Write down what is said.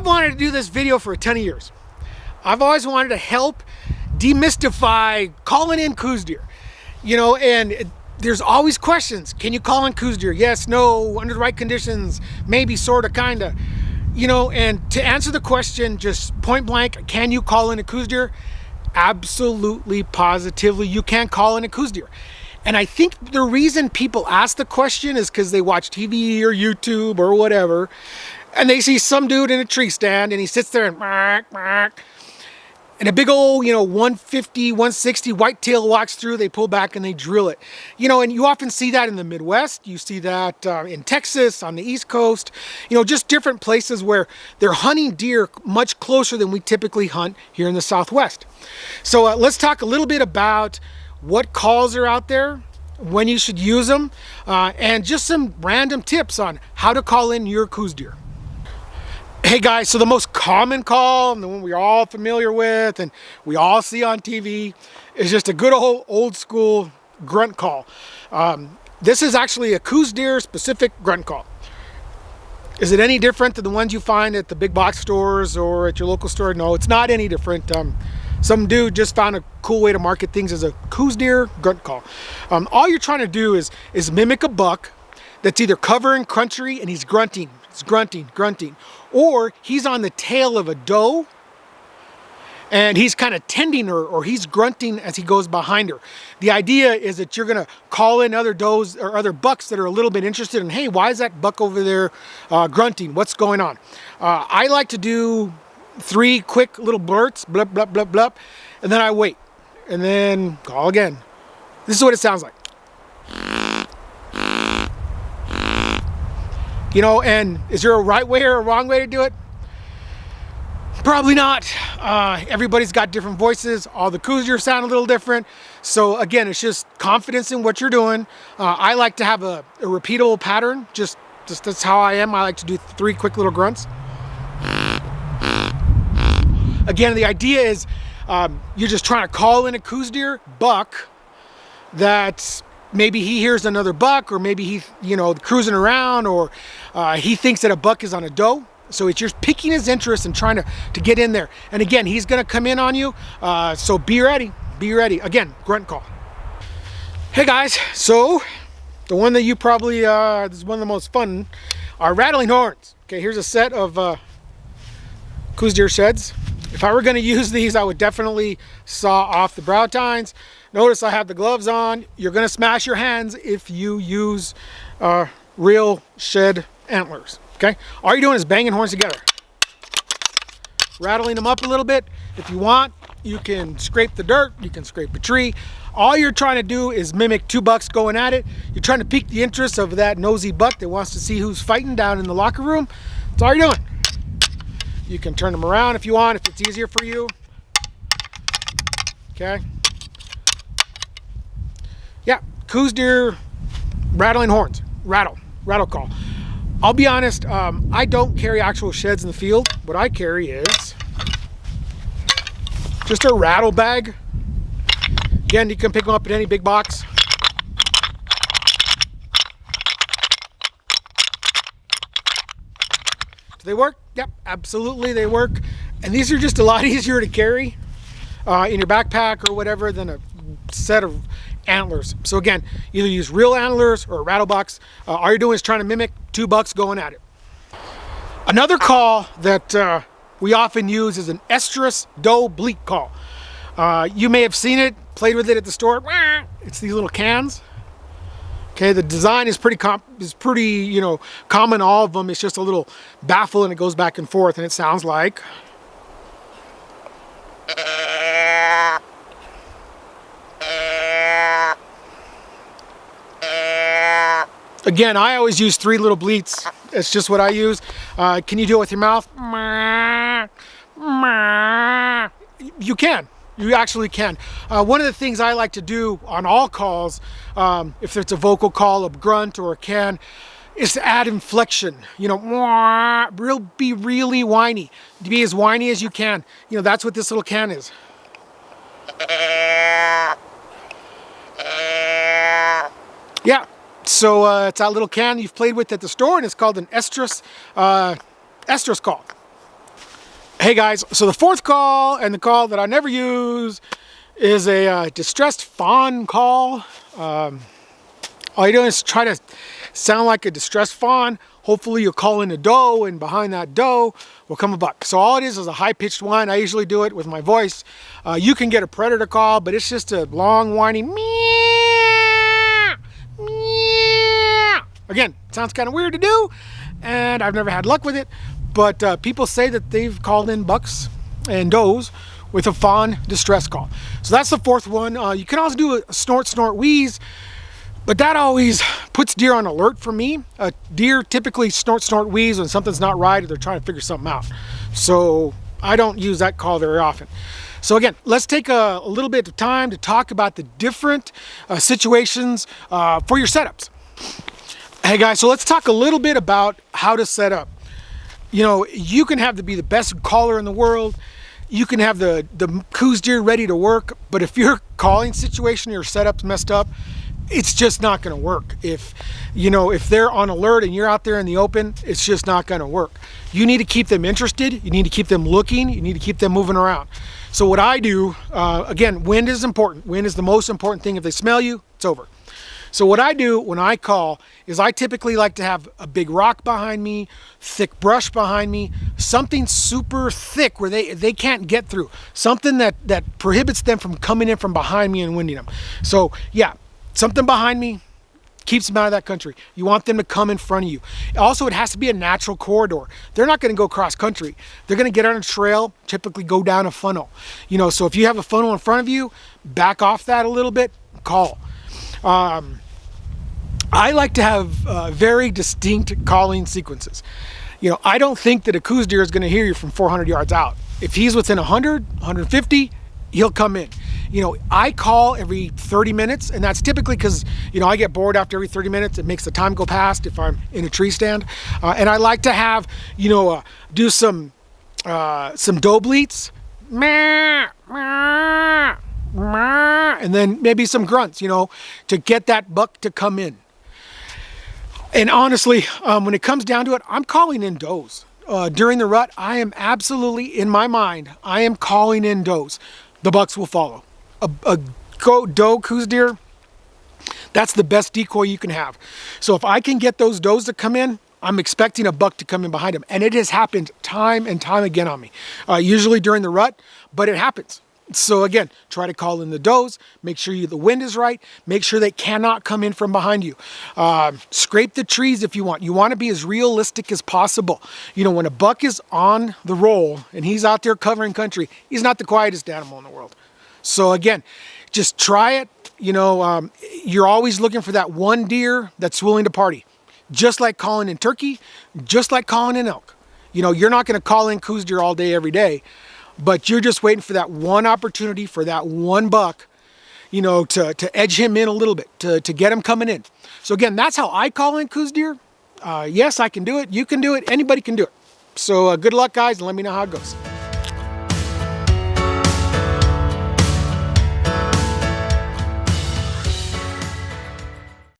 I've wanted to do this video for a ton of years. I've always wanted to help demystify calling in Coues deer. You know, and there's always questions. Can you call in Coues deer? Yes, no, under the right conditions, maybe, sort of, kind of. You know, and to answer the question, just point blank, can you call in a Coues deer? Absolutely, positively, you can call in a Coues deer. And I think the reason people ask the question is because they watch TV or YouTube or whatever, and they see some dude in a tree stand and he sits there and bark, bark, and a big old, you know, 150, 160 whitetail walks through, they pull back and they drill it. You know, and you often see that in the Midwest. You see that in Texas, on the East Coast, you know, just different places where they're hunting deer much closer than we typically hunt here in the Southwest. So let's talk a little bit about what calls are out there, when you should use them, and just some random tips on how to call in your Coues deer. Hey guys, so the most common call, and the one we're all familiar with and we all see on TV, is just a good old school grunt call. This is actually a Coues deer specific grunt call. Is it any different than the ones you find at the big box stores or at your local store? No, it's not any different. Some dude just found a cool way to market things as a Coues deer grunt call. All you're trying to do is mimic a buck that's either covering country and he's grunting. It's grunting, or he's on the tail of a doe and he's kind of tending her, or he's grunting as he goes behind her. The idea is that you're gonna call in other does or other bucks that are a little bit interested in, hey, why is that buck over there grunting? What's going on? I like to do 3 quick little blurts, blub, blub, blub, blub, and then I wait, and then call again. This is what it sounds like. You know, and is there a right way or a wrong way to do it? Probably not. Everybody's got different voices. All the Coues deer sound a little different. So again, it's just confidence in what you're doing. I like to have a repeatable pattern. Just that's how I am. I like to do 3 quick little grunts. Again, the idea is you're just trying to call in a Coues deer buck that maybe he hears another buck, or maybe he, you know, cruising around, or he thinks that a buck is on a doe. So it's just picking his interest and trying to get in there. And again, he's gonna come in on you. So be ready, be ready. Again, grunt call. Hey guys, so the one that you probably, this is one of the most fun, are rattling horns. Okay, here's a set of Coues deer sheds. If I were gonna use these, I would definitely saw off the brow tines. Notice I have the gloves on. You're gonna smash your hands if you use real shed antlers, okay? All you're doing is banging horns together. Rattling them up a little bit. If you want, you can scrape the dirt, you can scrape a tree. All you're trying to do is mimic 2 bucks going at it. You're trying to pique the interest of that nosy buck that wants to see who's fighting down in the locker room. That's all you're doing. You can turn them around if you want, if it's easier for you. Okay. Yeah, Coues deer, rattling horns, rattle call. I'll be honest, I don't carry actual sheds in the field. What I carry is just a rattle bag. Again, you can pick them up at any big box. Do they work? Yep, absolutely they work. And these are just a lot easier to carry in your backpack or whatever than a set of antlers. So again, either use real antlers or a rattle box. All you're doing is trying to mimic 2 bucks going at it. Another call that we often use is an Estrus doe bleat call. You may have seen it, played with it at the store. It's these little cans. Okay, the design is pretty you know, common, all of them. It's just a little baffle and it goes back and forth and it sounds like. Again, I always use 3 little bleats. It's just what I use. Can you do it with your mouth? You can. You actually can. One of the things I like to do on all calls, if it's a vocal call, a grunt, or a can, is to add inflection. You know, be really whiny. Be as whiny as you can. You know, that's what this little can is. Yeah. So it's that little can you've played with at the store, and it's called an Estrus call. Hey guys, so the fourth call, and the call that I never use, is a distressed fawn call. All you're doing is try to sound like a distressed fawn. Hopefully you'll call in a doe, and behind that doe will come a buck. So all it is a high-pitched whine. I usually do it with my voice. You can get a predator call, but it's just a long, whiny meow, meow. Again, sounds kind of weird to do, and I've never had luck with it. But people say that they've called in bucks and does with a fawn distress call. So that's the fourth one. You can also do a snort, snort, wheeze, but that always puts deer on alert for me. Deer typically snort, snort, wheeze when something's not right or they're trying to figure something out. So I don't use that call very often. So again, let's take a little bit of time to talk about the different situations for your setups. Hey guys, so let's talk a little bit about how to set up. You know, you can have to be the best caller in the world. You can have the Coues Deer ready to work, but if your calling situation, your setup's messed up, it's just not going to work. If they're on alert and you're out there in the open, it's just not going to work. You need to keep them interested. You need to keep them looking. You need to keep them moving around. So what I do, again, wind is important. Wind is the most important thing. If they smell you, it's over. So what I do when I call is I typically like to have a big rock behind me, thick brush behind me, something super thick where they can't get through, something that prohibits them from coming in from behind me and winding them. So yeah, something behind me keeps them out of that country. You want them to come in front of you. Also, it has to be a natural corridor. They're not going to go cross country. They're going to get on a trail, typically go down a funnel. So if you have a funnel in front of you, back off that a little bit, call. I like to have very distinct calling sequences. I don't think that a Coues Deer is going to hear you from 400 yards out. If he's within 100, 150, he'll come in. I call every 30 minutes, and that's typically because, I get bored after every 30 minutes. It makes the time go past if I'm in a tree stand. And I like to have, do some doe bleats. And then maybe some grunts, to get that buck to come in. And honestly, when it comes down to it, I'm calling in does. During the rut, I am absolutely, in my mind, I am calling in does. The bucks will follow. A doe Coues Deer, that's the best decoy you can have. So if I can get those does to come in, I'm expecting a buck to come in behind him. And it has happened time and time again on me. Usually during the rut, but it happens. So again, try to call in the does, make sure the wind is right, make sure they cannot come in from behind you. Scrape the trees if you want. You want to be as realistic as possible. When a buck is on the roll and he's out there covering country, he's not the quietest animal in the world. So again, just try it. You're always looking for that one deer that's willing to party. Just like calling in turkey, just like calling in elk. You're not going to call in Coues Deer all day, every day. But you're just waiting for that one opportunity for that one buck, to edge him in a little bit, to get him coming in. So again, that's how I call in Coues Deer. Yes, I can do it. You can do it. Anybody can do it. So good luck, guys, and let me know how it goes.